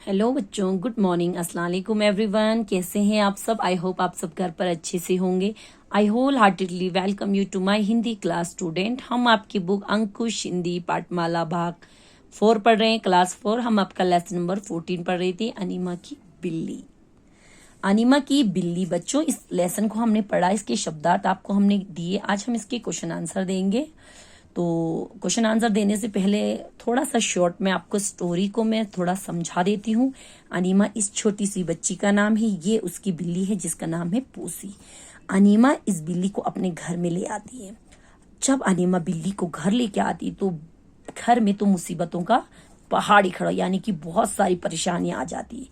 Hello बच्चों, good morning, अस्सलाम वालेकुम एवरीवन। कैसे हैं आप सब? आई होप आप सब घर पर अच्छे से होंगे। I whole heartedly welcome you to my Hindi class student. हम आपकी बुक अंकुश हिंदी पाठमाला भाग 4 पढ़ रहे हैं, क्लास 4। हम आपका लेसन नंबर 14 पढ़ रहे थे, अनीमा की बिल्ली। अनीमा की बिल्ली बच्चों, इस लेसन को हमने पढ़ा, इसके शब्दार्थ आपको हमने दिए। आज हम इसके क्वेश्चन आंसर देंगे। तो क्वेश्चन आंसर देने से पहले थोड़ा सा शॉर्ट में आपको स्टोरी को मैं थोड़ा समझा देती हूँ। अनीमा इस छोटी सी बच्ची का नाम है, ये उसकी बिल्ली है जिसका नाम है पूसी। अनीमा इस बिल्ली को अपने घर में ले आती है। जब अनीमा बिल्ली को घर लेके आती तो घर में तो मुसीबतों का पहाड़ ही खड़ा, यानी कि बहुत सारी परेशानियां आ जाती है।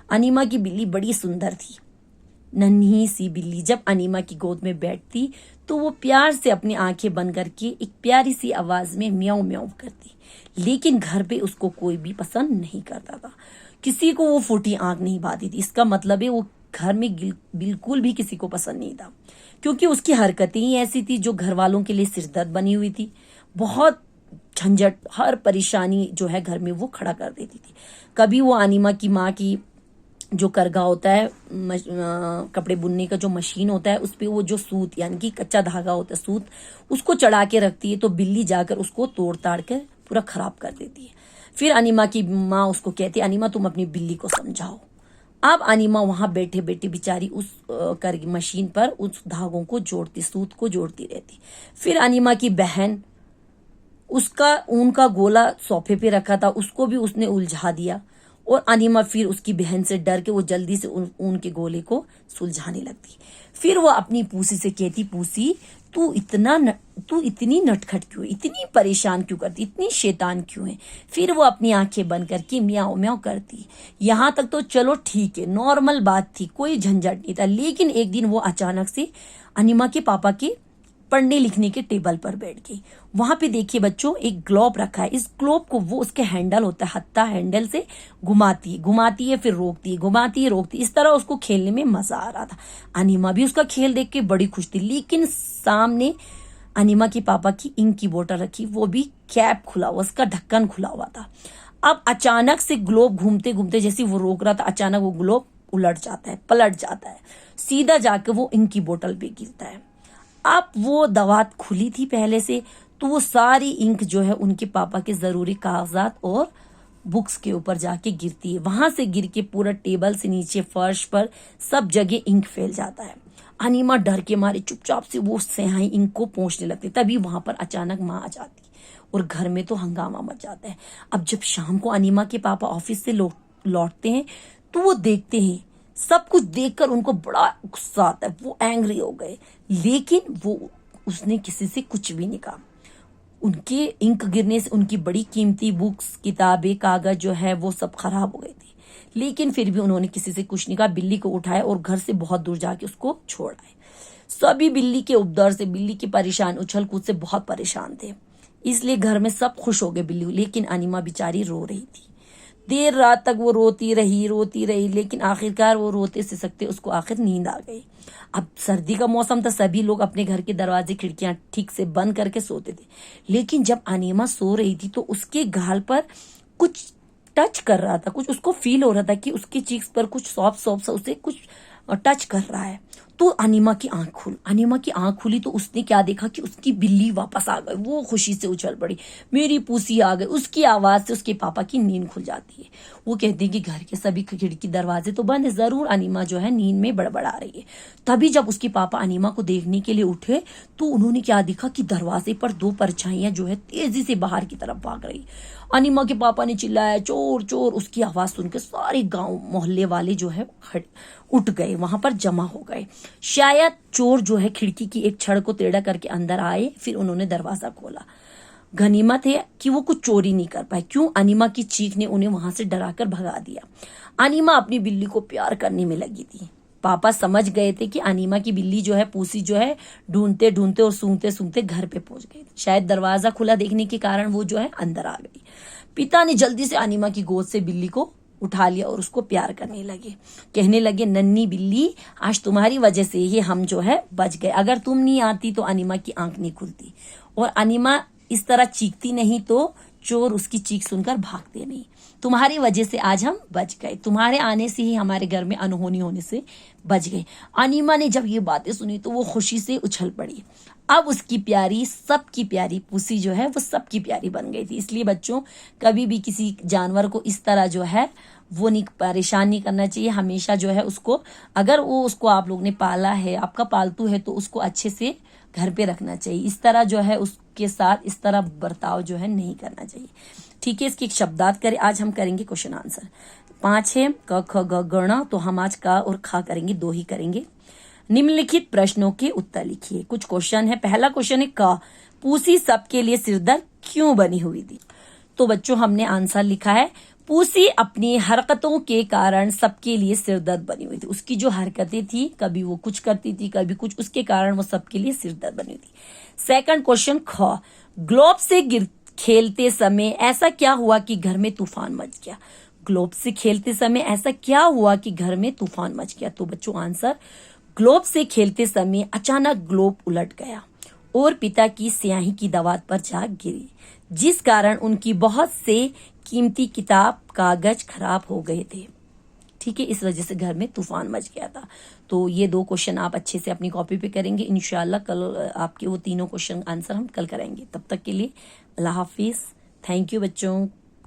अनीमा की बिल्ली बड़ी सुंदर थी। नन्ही सी बिल्ली जब अनीमा की गोद में बैठती तो वो प्यार से अपनी आंखें बंद करके एक प्यारी सी आवाज में म्याऊं म्याऊं करती। लेकिन घर पे उसको कोई भी पसंद नहीं करता था। किसी को वो फूटी आंख नहीं भाती थी। इसका मतलब है वो घर में बिल्कुल भी किसी को पसंद नहीं था, क्योंकि उसकी हरकतें ही ऐसी थी जो घर वालों के लिए सिरदर्द बनी हुई थी। बहुत झंझट, हर परेशानी जो है घर में वो खड़ा कर देती थी। कभी वो अनीमा की माँ की जो करगा होता है, कपड़े बुनने का जो मशीन होता है, उस पे वो जो सूत यानी कि कच्चा धागा होता है, सूत, उसको चढ़ा के रखती है। तो बिल्ली जाकर उसको तोड़ ताड़ कर पूरा खराब कर देती है। फिर अनीमा की माँ उसको कहती है, अनीमा तुम अपनी बिल्ली को समझाओ। अब अनीमा वहां बैठे बैठे बेचारी उस कर मशीन पर उस धागों को जोड़ती, सूत को जोड़ती रहती। फिर अनीमा की बहन, उसका ऊन का गोला सोफे पे रखा था, उसको भी उसने उलझा दिया। और अनीमा फिर उसकी बहन से डर के वो जल्दी से ऊन के गोले को सुलझाने लगती। फिर वो अपनी पूसी से कहती, पूसी तू इतनी नटखट क्यों, इतनी परेशान क्यों करती, इतनी शैतान क्यों है? फिर वो अपनी आंखें बंद करके म्याऊं म्याऊं करती। यहाँ तक तो चलो ठीक है, नॉर्मल बात थी, कोई झंझट नहीं था। लेकिन एक दिन वो अचानक से अनीमा के पापा के पढ़ने लिखने के टेबल पर बैठ गई। वहां पे देखिए बच्चों, एक ग्लोब रखा है। इस ग्लोब को वो उसके हैंडल होता है, हत्था हैंडल से घुमाती है फिर रोकती है, घुमाती है रोकती है। इस तरह उसको खेलने में मजा आ रहा था। अनीमा भी उसका खेल देख के बड़ी खुश थी। लेकिन सामने अनीमा के पापा की इंक की बोतल रखी, वो भी कैप खुला हुआ, उसका ढक्कन खुला हुआ था। अब अचानक से ग्लोब घूमते घूमते जैसे वो रोक रहा था, अचानक वो ग्लोब उलट जाता है, पलट जाता है, सीधा जाकर वो इंक की बोतल पे गिरता है। अब वो दवात खुली थी पहले से, तो वो सारी इंक जो है उनके पापा के जरूरी कागजात और बुक्स के ऊपर जाके गिरती है। वहां से गिर के पूरा टेबल से नीचे फर्श पर सब जगह इंक फैल जाता है। अनीमा डर के मारे चुपचाप से वो स्याही इंक को पोंछने लगती। तभी वहां पर अचानक माँ आ जाती और घर में तो हंगामा मच जाता है। अब जब शाम को अनीमा के पापा ऑफिस से लौटते हैं तो वो देखते हैं, सब कुछ देखकर उनको बड़ा गुस्सा आता है, वो एंग्री हो गए। लेकिन वो उसने किसी से कुछ भी नहीं कहा। उनके इंक गिरने से उनकी बड़ी कीमती बुक्स, किताबें, कागज जो है वो सब खराब हो गई थी। लेकिन फिर भी उन्होंने किसी से कुछ नहीं कहा। बिल्ली को उठाया और घर से बहुत दूर जाके उसको छोड़ आए। सभी बिल्ली के उपद्रव से, बिल्ली की परेशान उछल कूद से बहुत परेशान थे। इसलिए घर में सब खुश हो गए बिल्ली। लेकिन अनीमा बेचारी रो रही थी। देर रात तक वो रोती रही, लेकिन आखिरकार वो रोते से सकते उसको आखिर नींद आ गई। अब सर्दी का मौसम था, सभी लोग अपने घर के दरवाजे खिड़कियां ठीक से बंद करके सोते थे। लेकिन जब अनीमा सो रही थी तो उसके गाल पर कुछ टच कर रहा था, कुछ उसको फील हो रहा था कि उसकी चीक्स पर कुछ सॉफ्ट सॉफ्ट सा उसे कुछ टच कर रहा है। तो अनीमा की आंख खुली तो उसने क्या देखा कि उसकी बिल्ली वापस आ गई। वो खुशी से उछल पड़ी, मेरी पूसी आ गई। उसकी आवाज से उसके पापा की नींद खुल जाती है। वो कहते हैं कि घर के सभी खिड़की दरवाजे तो बंद है, जरूर अनीमा जो है नींद में बड़बड़ा रही है। तभी जब उसके पापा अनीमा को देखने के लिए उठे तो उन्होंने क्या देखा कि दरवाजे पर 2 परछाइयां जो है तेजी से बाहर की तरफ भाग रही। अनीमा के पापा ने चिल्लाया, चोर चोर। उसकी आवाज सुनकर सारे गांव मोहल्ले वाले जो है उठ गए, वहां पर जमा हो गए। शायद चोर जो है खिड़की की एक छड़ को टेढ़ा करके अंदर आए। फिर उन्होंने दरवाजा खोला। गनीमत है कि वो कुछ चोरी नहीं कर पाए। क्यों? अनीमा की चीख ने उन्हें वहां से डराकर भगा दिया। अनीमा अपनी बिल्ली को प्यार करने में लगी थी। पापा समझ गए थे कि अनीमा की बिल्ली जो है, पूसी जो है, ढूंढते ढूंढते और सूंघते सूंघते घर पे पहुंच गई। शायद दरवाजा खुला देखने के कारण वो जो है अंदर आ गई। पिता ने जल्दी से अनीमा की गोद से बिल्ली को उठा लिया और उसको प्यार करने लगे। कहने लगे, नन्ही बिल्ली, आज तुम्हारी वजह से ही हम जो है बच गए। अगर तुम नहीं आती तो अनीमा की आंख नहीं खुलती और अनीमा इस तरह चीखती नहीं तो चोर उसकी चीख सुनकर भागते नहीं। तुम्हारी वजह से आज हम बच गए, तुम्हारे आने से ही हमारे घर में अनहोनी होने से बच गए। अनीमा ने जब ये बातें सुनी तो वो खुशी से उछल पड़ी। अब उसकी प्यारी, सबकी प्यारी पूसी जो है वो सबकी प्यारी बन गई थी। इसलिए बच्चों, कभी भी किसी जानवर को इस तरह जो है वो नहीं परेशान नहीं करना चाहिए। हमेशा जो है उसको, अगर वो उसको आप लोग ने पाला है, आपका पालतू है, तो उसको अच्छे से घर पे रखना चाहिए। इस तरह जो है उसके साथ इस तरह बर्ताव जो है नहीं करना चाहिए। ठीक है, इसकी एक शब्दार्थ करें। आज हम करेंगे क्वेश्चन आंसर। 5 है क ख ग गण, तो हम आज का और खा करेंगे, 2 ही करेंगे। निम्नलिखित प्रश्नों के उत्तर लिखिए। कुछ क्वेश्चन है। पहला क्वेश्चन है क, पूसी सबके लिए सिरदर्द क्यों बनी हुई थी? तो बच्चों हमने आंसर लिखा है, पूसी अपनी हरकतों के कारण सबके लिए सिरदर्द बनी हुई थी। उसकी जो हरकतें थी, कभी वो कुछ करती थी, कभी कुछ, उसके कारण वो सबके लिए सिरदर्द बनी हुई थी। सेकंड क्वेश्चन ख, ग्लोब से खेलते समय ऐसा क्या हुआ कि घर में तूफान मच गया? ग्लोब से खेलते समय ऐसा क्या हुआ कि घर में तूफान मच गया? तो बच्चों आंसर, ग्लोब से खेलते समय अचानक ग्लोब उलट गया और पिता की स्याही की दवात पर जा गिरी, जिस कारण उनकी बहुत से कीमती किताब कागज खराब हो गए थे। ठीक है, इस वजह से घर में तूफान मच गया था। तो ये 2 क्वेश्चन आप अच्छे से अपनी कॉपी पे करेंगे इंशाल्लाह। कल आपके वो तीनों क्वेश्चन आंसर हम कल कराएंगे। तब तक के लिए अल्लाह हाफिज। थैंक यू बच्चों।